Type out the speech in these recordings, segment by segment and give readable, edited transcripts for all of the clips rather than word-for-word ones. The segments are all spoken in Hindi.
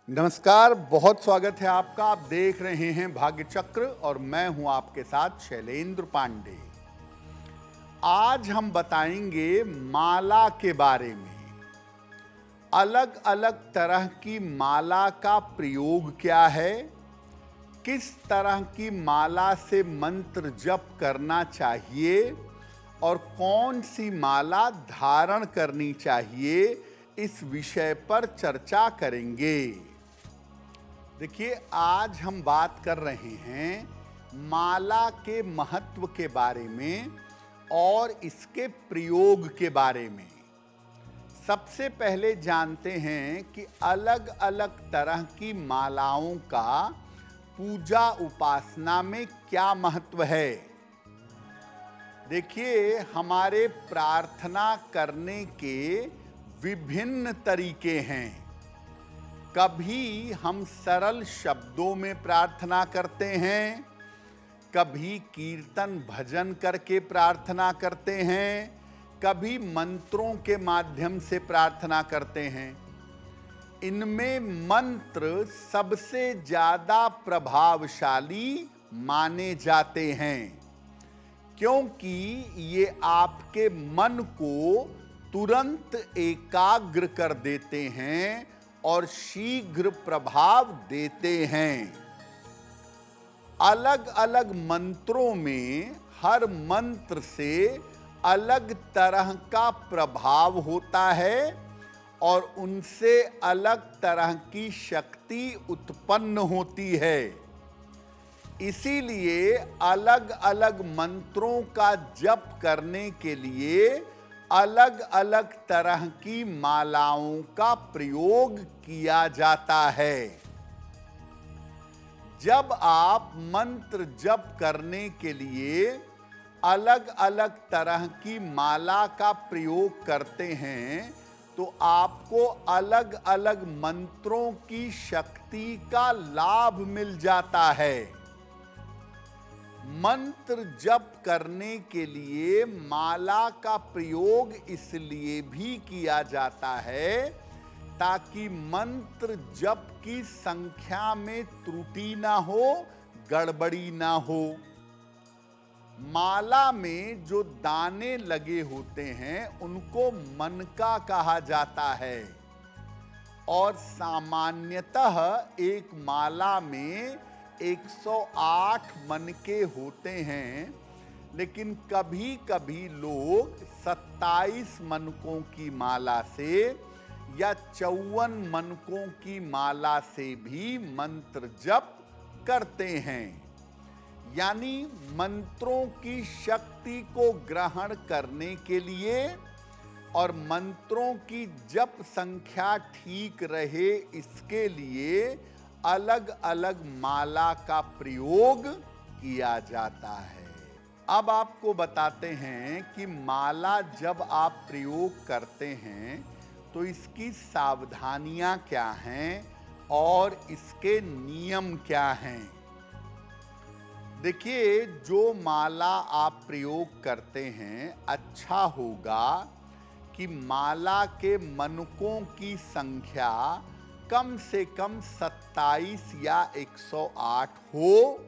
नमस्कार, बहुत स्वागत है आपका। आप देख रहे हैं भाग्य चक्र और मैं हूं आपके साथ शैलेंद्र पांडे। आज हम बताएंगे माला के बारे में। अलग अलग तरह की माला का प्रयोग क्या है, किस तरह की माला से मंत्र जप करना चाहिए और कौन सी माला धारण करनी चाहिए, इस विषय पर चर्चा करेंगे। देखिए, आज हम बात कर रहे हैं माला के महत्व के बारे में और इसके प्रयोग के बारे में। सबसे पहले जानते हैं कि अलग अलग तरह की मालाओं का पूजा उपासना में क्या महत्व है। देखिए, हमारे प्रार्थना करने के विभिन्न तरीके हैं। कभी हम सरल शब्दों में प्रार्थना करते हैं, कभी कीर्तन भजन करके प्रार्थना करते हैं, कभी मंत्रों के माध्यम से प्रार्थना करते हैं। इनमें मंत्र सबसे ज़्यादा प्रभावशाली माने जाते हैं, क्योंकि ये आपके मन को तुरंत एकाग्र कर देते हैं और शीघ्र प्रभाव देते हैं। अलग अलग मंत्रों में हर मंत्र से अलग तरह का प्रभाव होता है और उनसे अलग तरह की शक्ति उत्पन्न होती है। इसीलिए अलग अलग मंत्रों का जप करने के लिए अलग अलग तरह की मालाओं का प्रयोग किया जाता है। जब आप मंत्र जप करने के लिए अलग अलग तरह की माला का प्रयोग करते हैं, तो आपको अलग अलग मंत्रों की शक्ति का लाभ मिल जाता है। मंत्र जप करने के लिए माला का प्रयोग इसलिए भी किया जाता है ताकि मंत्र जप की संख्या में त्रुटि ना हो, गड़बड़ी ना हो। माला में जो दाने लगे होते हैं उनको मनका कहा जाता है और सामान्यतः एक माला में 108 मनके होते हैं, लेकिन कभी कभी लोग 27 मनकों की माला से या 54 मनकों की माला से भी मंत्र जप करते हैं। यानी मंत्रों की शक्ति को ग्रहण करने के लिए और मंत्रों की जप संख्या ठीक रहे, इसके लिए अलग अलग माला का प्रयोग किया जाता है। अब आपको बताते हैं कि माला जब आप प्रयोग करते हैं तो इसकी सावधानियां क्या हैं और इसके नियम क्या हैं। देखिए, जो माला आप प्रयोग करते हैं, अच्छा होगा कि माला के मनकों की संख्या कम से कम 27 या 108 हो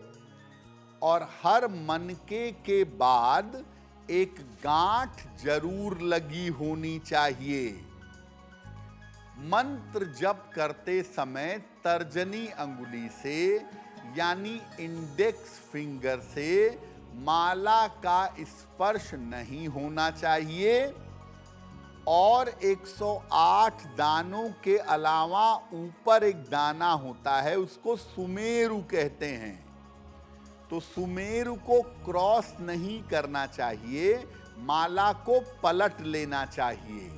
और हर मनके के बाद एक गांठ जरूर लगी होनी चाहिए। मंत्र जप करते समय तर्जनी अंगुली से यानी इंडेक्स फिंगर से माला का स्पर्श नहीं होना चाहिए और 108 दानों के अलावा ऊपर एक दाना होता है, उसको सुमेरु कहते हैं, तो सुमेरु को क्रॉस नहीं करना चाहिए, माला को पलट लेना चाहिए।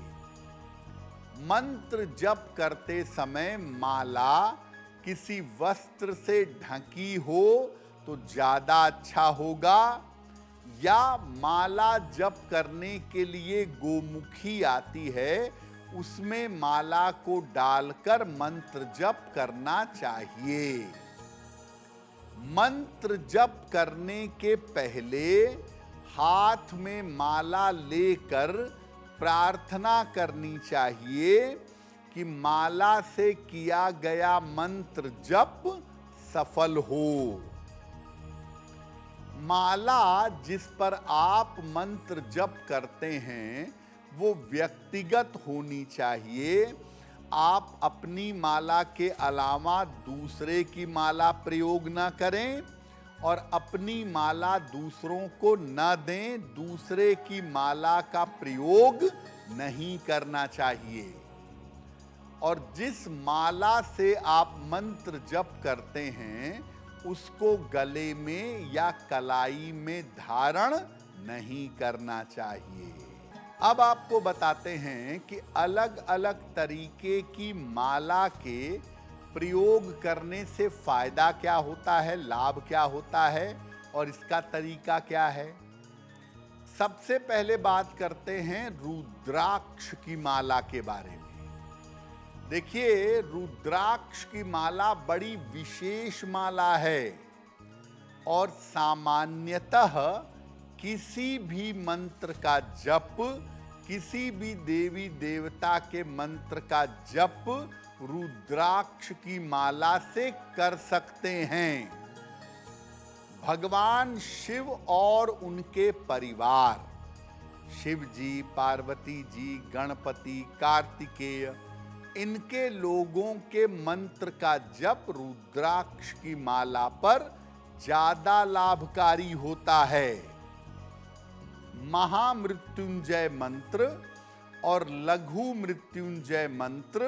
मंत्र जप करते समय माला किसी वस्त्र से ढकी हो तो ज्यादा अच्छा होगा, या माला जप करने के लिए गोमुखी आती है, उसमें माला को डालकर मंत्र जप करना चाहिए। मंत्र जप करने के पहले हाथ में माला लेकर प्रार्थना करनी चाहिए कि माला से किया गया मंत्र जप सफल हो। माला जिस पर आप मंत्र जप करते हैं वो व्यक्तिगत होनी चाहिए। आप अपनी माला के अलावा दूसरे की माला प्रयोग न करें और अपनी माला दूसरों को न दें। दूसरे की माला का प्रयोग नहीं करना चाहिए। और जिस माला से आप मंत्र जप करते हैं उसको गले में या कलाई में धारण नहीं करना चाहिए। अब आपको बताते हैं कि अलग अलग तरीके की माला के प्रयोग करने से फायदा क्या होता है, लाभ क्या होता है और इसका तरीका क्या है। सबसे पहले बात करते हैं रुद्राक्ष की माला के बारे में। देखिए, रुद्राक्ष की माला बड़ी विशेष माला है और सामान्यतः किसी भी मंत्र का जप, किसी भी देवी देवता के मंत्र का जप रुद्राक्ष की माला से कर सकते हैं। भगवान शिव और उनके परिवार, शिव जी, पार्वती जी, गणपति, कार्तिकेय, इनके लोगों के मंत्र का जप रुद्राक्ष की माला पर ज्यादा लाभकारी होता है। महामृत्युंजय मंत्र और लघु मृत्युंजय मंत्र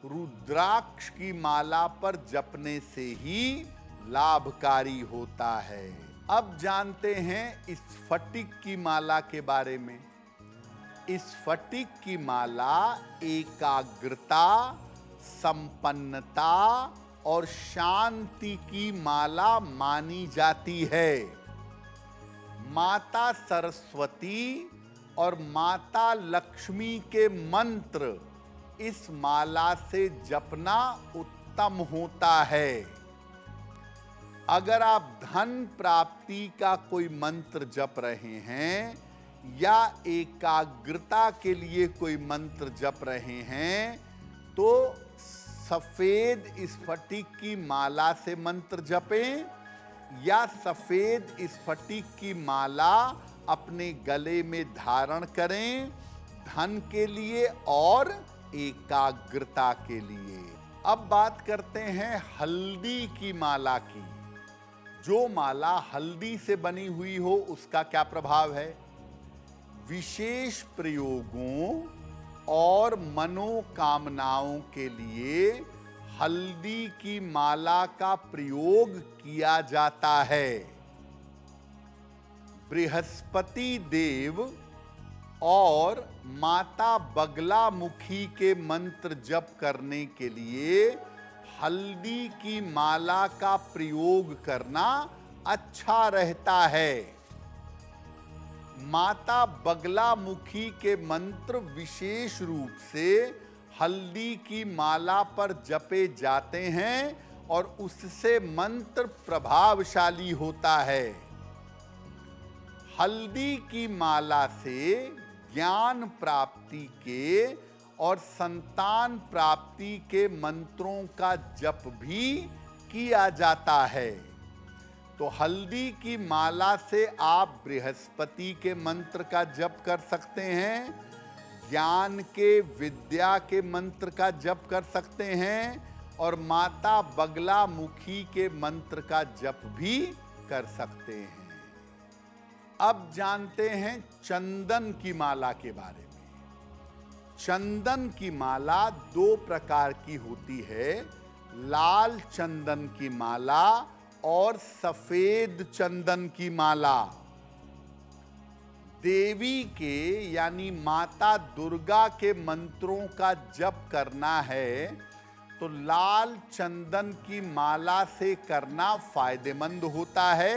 रुद्राक्ष की माला पर जपने से ही लाभकारी होता है। अब जानते हैं स्फटिक की माला के बारे में। स्फटिक की माला एकाग्रता, संपन्नता और शांति की माला मानी जाती है। माता सरस्वती और माता लक्ष्मी के मंत्र इस माला से जपना उत्तम होता है। अगर आप धन प्राप्ति का कोई मंत्र जप रहे हैं या एकाग्रता के लिए कोई मंत्र जप रहे हैं तो सफेद स्फटिक की माला से मंत्र जपें या सफेद स्फटिक की माला अपने गले में धारण करें, धन के लिए और एकाग्रता के लिए। अब बात करते हैं हल्दी की माला की। जो माला हल्दी से बनी हुई हो उसका क्या प्रभाव है। विशेष प्रयोगों और मनोकामनाओं के लिए हल्दी की माला का प्रयोग किया जाता है। बृहस्पति देव और माता बगलामुखी के मंत्र जप करने के लिए हल्दी की माला का प्रयोग करना अच्छा रहता है। माता बगलामुखी के मंत्र विशेष रूप से हल्दी की माला पर जपे जाते हैं और उससे मंत्र प्रभावशाली होता है। हल्दी की माला से ज्ञान प्राप्ति के और संतान प्राप्ति के मंत्रों का जप भी किया जाता है। तो हल्दी की माला से आप बृहस्पति के मंत्र का जप कर सकते हैं, ज्ञान के, विद्या के मंत्र का जप कर सकते हैं और माता बगलामुखी के मंत्र का जप भी कर सकते हैं। अब जानते हैं चंदन की माला के बारे में। चंदन की माला दो प्रकार की होती है, लाल चंदन की माला और सफेद चंदन की माला। देवी के यानी माता दुर्गा के मंत्रों का जप करना है तो लाल चंदन की माला से करना फायदेमंद होता है।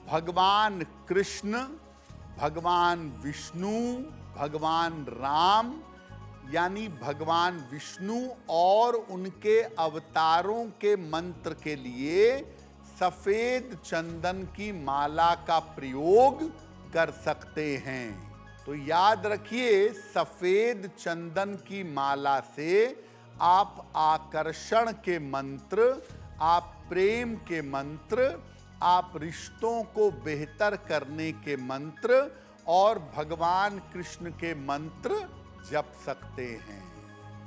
भगवान कृष्ण, भगवान विष्णु, भगवान राम यानी भगवान विष्णु और उनके अवतारों के मंत्र के लिए सफेद चंदन की माला का प्रयोग कर सकते हैं। तो याद रखिए, सफेद चंदन की माला से आप आकर्षण के मंत्र, आप प्रेम के मंत्र, आप रिश्तों को बेहतर करने के मंत्र और भगवान कृष्ण के मंत्र जप सकते हैं।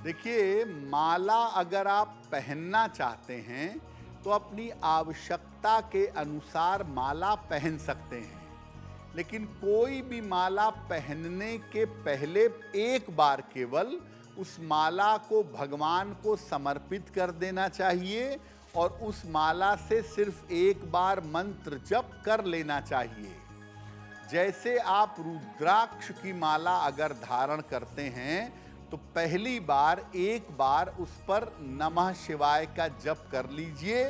देखिए, माला अगर आप पहनना चाहते हैं तो अपनी आवश्यकता के अनुसार माला पहन सकते हैं, लेकिन कोई भी माला पहनने के पहले एक बार केवल उस माला को भगवान को समर्पित कर देना चाहिए और उस माला से सिर्फ एक बार मंत्र जप कर लेना चाहिए। जैसे आप रुद्राक्ष की माला अगर धारण करते हैं तो पहली बार एक बार उस पर नमः शिवाय का जप कर लीजिए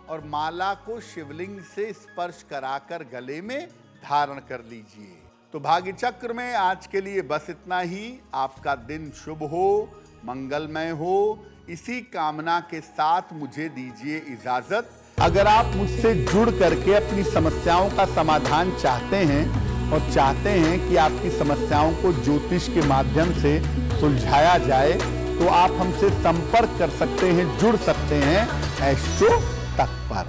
और माला को शिवलिंग से स्पर्श कराकर गले में धारण कर लीजिए। तो भाग्य चक्र में आज के लिए बस इतना ही। आपका दिन शुभ हो, मंगलमय हो, इसी कामना के साथ मुझे दीजिए इजाजत। अगर आप मुझसे जुड़ करके अपनी समस्याओं का समाधान चाहते हैं और चाहते हैं कि आपकी समस्याओं को ज्योतिष के माध्यम से सुलझाया जाए, तो आप हमसे संपर्क कर सकते हैं, जुड़ सकते हैं एस्ट्रो तक पर।